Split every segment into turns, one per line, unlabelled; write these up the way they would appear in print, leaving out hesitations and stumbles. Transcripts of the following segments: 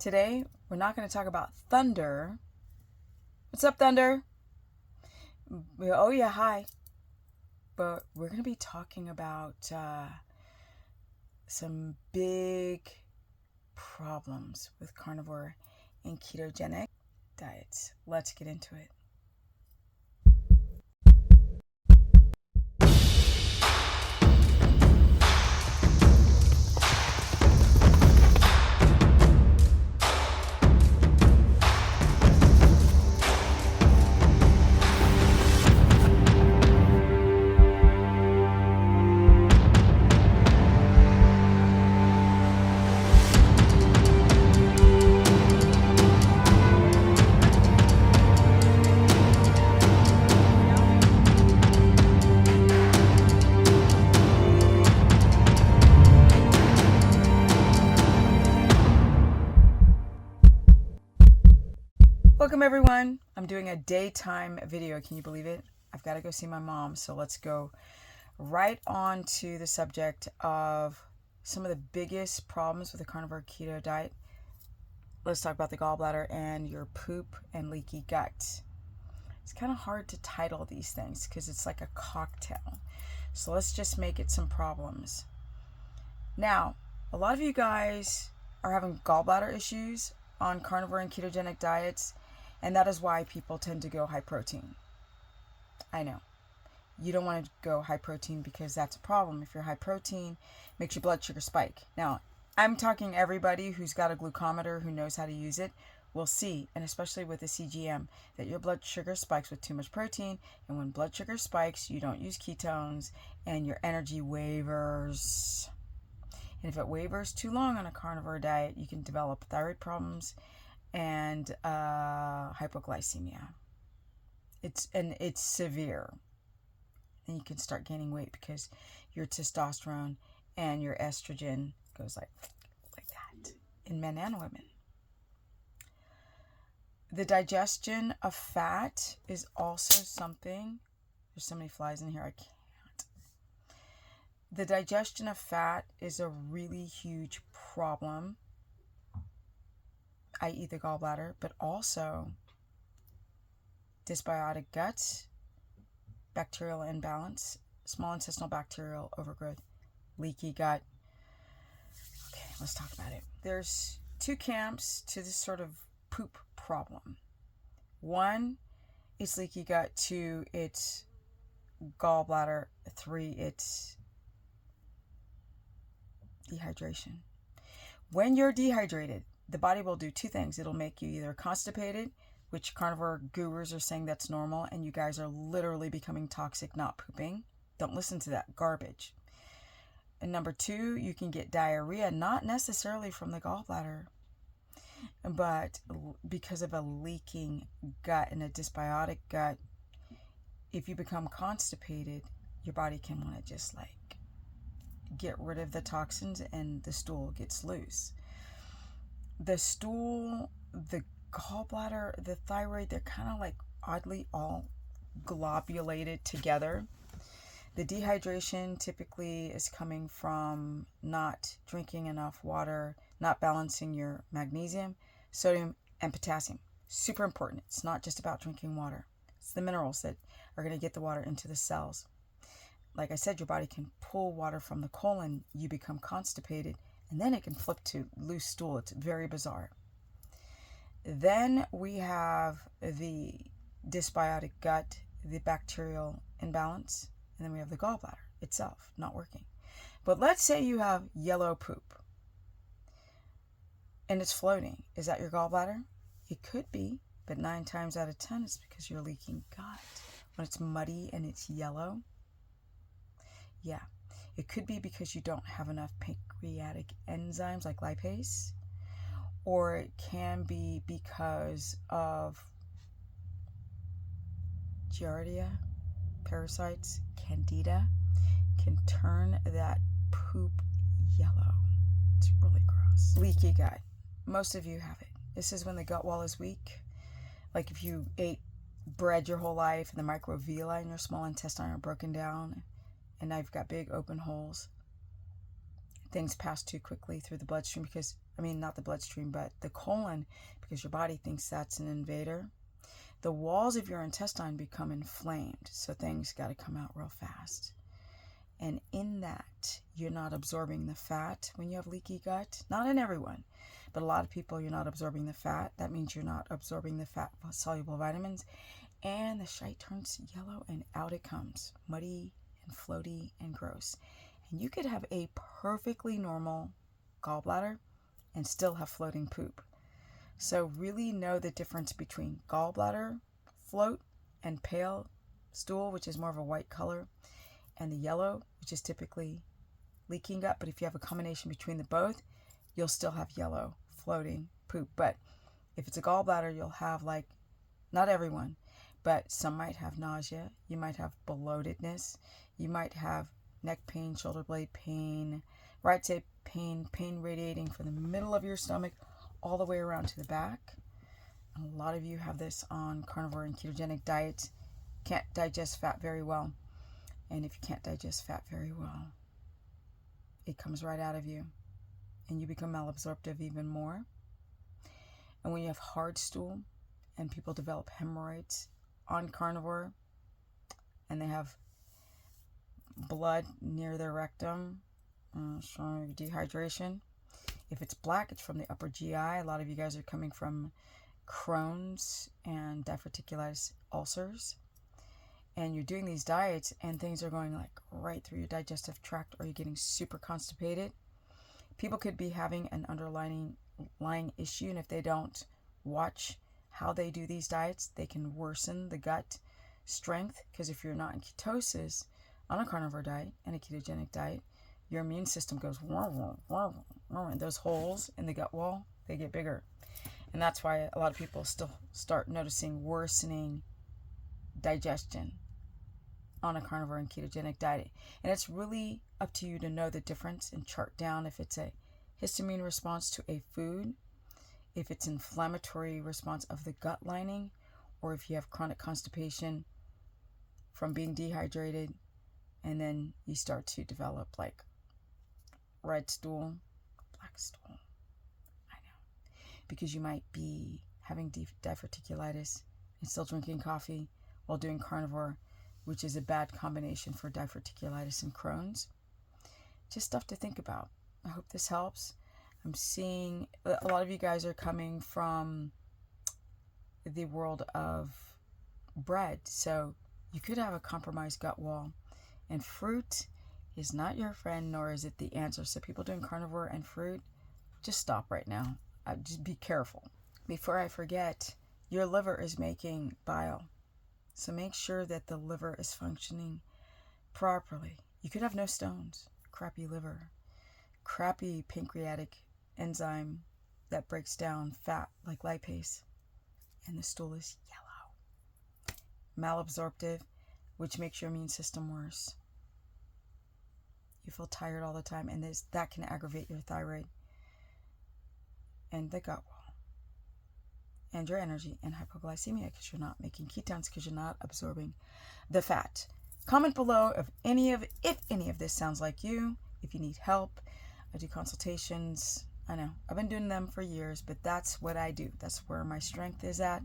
Today, we're not going to talk about thunder. What's up, Thunder? Oh, yeah, hi. But we're going to be talking about some big problems with carnivore and ketogenic diets. Let's get into it. Welcome everyone. I'm doing a daytime video. Can you believe it? I've got to go see my mom, so let's go right on to the subject of some of the biggest problems with the carnivore keto diet. Let's talk about the gallbladder and your poop and leaky gut. It's kind of hard to title these things because it's like a cocktail. So let's just make it some problems. Now, a lot of you guys are having gallbladder issues on carnivore and ketogenic diets. And that is why people tend to go high protein. I know. You don't want to go high protein because that's a problem. If you're high protein, it makes your blood sugar spike. Now, I'm talking everybody who's got a glucometer, who knows how to use it, will see, and especially with the CGM, that your blood sugar spikes with too much protein. And when blood sugar spikes, you don't use ketones and your energy wavers. And if it wavers too long on a carnivore diet, you can develop thyroid problems and hypoglycemia. It's severe, and you can start gaining weight because your testosterone and your estrogen goes like that in men and women. The digestion of fat is also something. There's so many flies in here, I can't. The digestion of fat is a really huge problem, i.e. the gallbladder, but also dysbiotic gut, bacterial imbalance, small intestinal bacterial overgrowth, leaky gut. Okay, let's talk about it. There's two camps to this sort of poop problem. One, it's leaky gut. Two, it's gallbladder. Three, it's dehydration. When you're dehydrated, the body will do two things. It'll make you either constipated, which carnivore gurus are saying that's normal, and you guys are literally becoming toxic, not pooping. Don't listen to that garbage. And number two, you can get diarrhea, not necessarily from the gallbladder, but because of a leaking gut and a dysbiotic gut. If you become constipated, your body can want to just like get rid of the toxins and the stool gets loose. The stool, the gallbladder, the thyroid, they're kind of like oddly all globulated together. The dehydration typically is coming from not drinking enough water, not balancing your magnesium, sodium, and potassium. Super important. It's not just about drinking water. It's the minerals that are going to get the water into the cells. Like I said, your body can pull water from the colon. You become constipated, and then it can flip to loose stool. It's very bizarre. Then we have the dysbiotic gut, the bacterial imbalance, and then we have the gallbladder itself not working. But let's say you have yellow poop and it's floating. Is that your gallbladder? It could be, but 9 times out of 10 it's because you're leaking gut. When it's muddy and it's yellow, yeah, it could be because you don't have enough pancreatic enzymes like lipase, or it can be because of Giardia, parasites, candida, can turn that poop yellow. It's really gross. Leaky gut. Most of you have it. This is when the gut wall is weak. Like if you ate bread your whole life and the microvilli in your small intestine are broken down, and now you've got big open holes. Things pass too quickly through the bloodstream because not the bloodstream, but the colon, because your body thinks that's an invader. The walls of your intestine become inflamed, so things got to come out real fast. And in that, you're not absorbing the fat when you have leaky gut. Not in everyone, but a lot of people, you're not absorbing the fat. That means you're not absorbing the fat-soluble vitamins. And the shite turns yellow and out it comes. Muddy and floaty and gross. And you could have a perfectly normal gallbladder and still have floating poop. So really know the difference between gallbladder float and pale stool, which is more of a white color, and the yellow, which is typically leaking gut. But if you have a combination between the both, you'll still have yellow floating poop. But if it's a gallbladder, you'll have, like, not everyone, but some might have nausea. You might have bloatedness. You might have neck pain, shoulder blade pain, right side pain, pain radiating from the middle of your stomach all the way around to the back. And a lot of you have this on carnivore and ketogenic diets. Can't digest fat very well. And if you can't digest fat very well, it comes right out of you. And you become malabsorptive even more. And when you have hard stool and people develop hemorrhoids on carnivore and they have blood near their rectum, showing dehydration. If it's black, it's from the upper GI. A lot of you guys are coming from Crohn's and diverticulitis ulcers. And you're doing these diets and things are going like right through your digestive tract, or you're getting super constipated. People could be having an underlying issue, and if they don't watch how they do these diets, they can worsen the gut strength. Because if you're not in ketosis on a carnivore diet and a ketogenic diet, your immune system goes and those holes in the gut wall, they get bigger. And that's why a lot of people still start noticing worsening digestion on a carnivore and ketogenic diet. And it's really up to you to know the difference and chart down if it's a histamine response to a food, if it's inflammatory response of the gut lining, or if you have chronic constipation from being dehydrated, and then you start to develop like red stool, black stool. I know. Because you might be having diverticulitis and still drinking coffee while doing carnivore, which is a bad combination for diverticulitis and Crohn's. Just stuff to think about. I hope this helps. I'm seeing a lot of you guys are coming from the world of bread, so you could have a compromised gut wall. And fruit is not your friend, nor is it the answer. So people doing carnivore and fruit, just stop right now. Just be careful. Before I forget, your liver is making bile. So make sure that the liver is functioning properly. You could have no stones, crappy liver, crappy pancreatic enzyme that breaks down fat like lipase, and the stool is yellow. Malabsorptive, which makes your immune system worse. You feel tired all the time, and that can aggravate your thyroid and the gut wall and your energy, and hypoglycemia because you're not making ketones, because you're not absorbing the fat. Comment below if any of this sounds like you, if you need help. I do consultations. I know I've been doing them for years, but that's what I do. That's where my strength is at.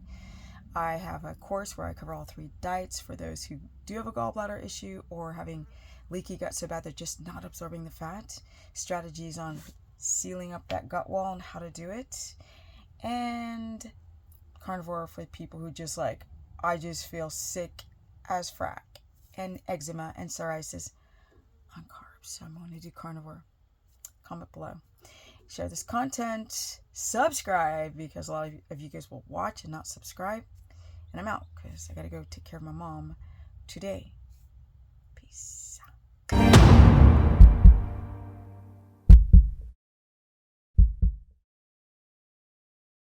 I have a course where I cover all 3 diets for those who do have a gallbladder issue or having leaky gut so bad they're just not absorbing the fat. Strategies on sealing up that gut wall and how to do it. And carnivore for people who just like, I just feel sick as frack, and eczema and psoriasis on carbs. So I'm going to do carnivore. Comment below. Share this content. Subscribe, because a lot of you guys will watch and not subscribe. And I'm out because I got to go take care of my mom today.